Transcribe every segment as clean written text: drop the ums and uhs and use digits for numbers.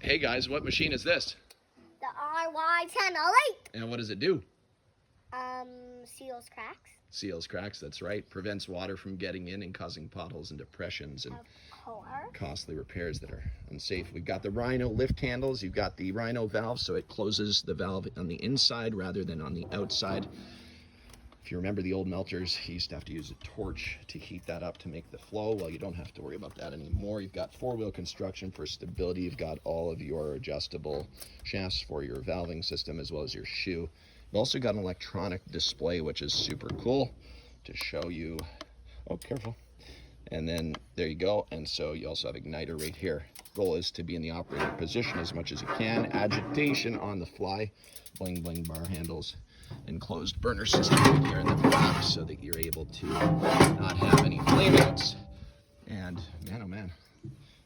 Hey guys, what machine is this? The RY10 Elite. And what does it do? Seals cracks. Seals cracks, that's right. Prevents water from getting in and causing potholes and depressions and costly repairs that are unsafe. We've got the Ryno lift handles. You've got the RynoValve, so it closes the valve on the inside rather than on the outside. If you remember the old melters, you used to have to use a torch to heat that up to make the flow. Well, you don't have to worry about that anymore. You've got four-wheel construction for stability. You've got all of your adjustable shafts for your valving system as well as your shoe. You've also got an electronic display, which is super cool to show you. Oh, careful. And then there you go. And so you also have igniter right here. Goal is to be in the operator position as much as you can. Agitation on the fly. Bling bling bar handles. Enclosed burner system right here in the back so that you're able to not have any flame outs. And man, oh man,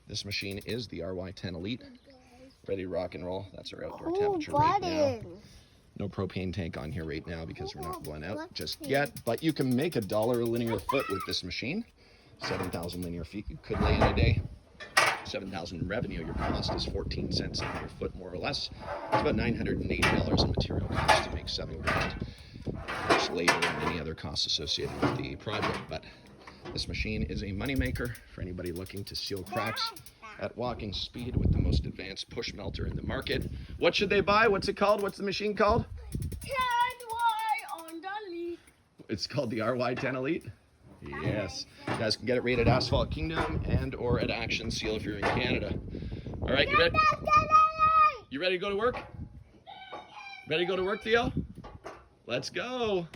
this machine is the RY10 Elite. Ready to rock and roll. That's our outdoor temperature right now. No propane tank on here right now because we're not going out just yet. But you can make $1 a linear foot with this machine. 7,000 linear feet you could lay in a day. 7,000 in revenue. Your cost is 14 cents a linear foot, more or less. It's about $980 in material costs to make 7 grand. There's labor and any other costs associated with the project. But this machine is a moneymaker for anybody looking to seal cracks at walking speed with the most advanced push melter in the market. What should they buy? What's it called? What's the machine called? 10Y on the Elite. It's called the RY10 Elite? Yes. You guys can get it rated Asphalt Kingdom and or at Action Seal if you're in Canada. All right, you ready? You ready to go to work? Ready to go to work, Theo? Let's go.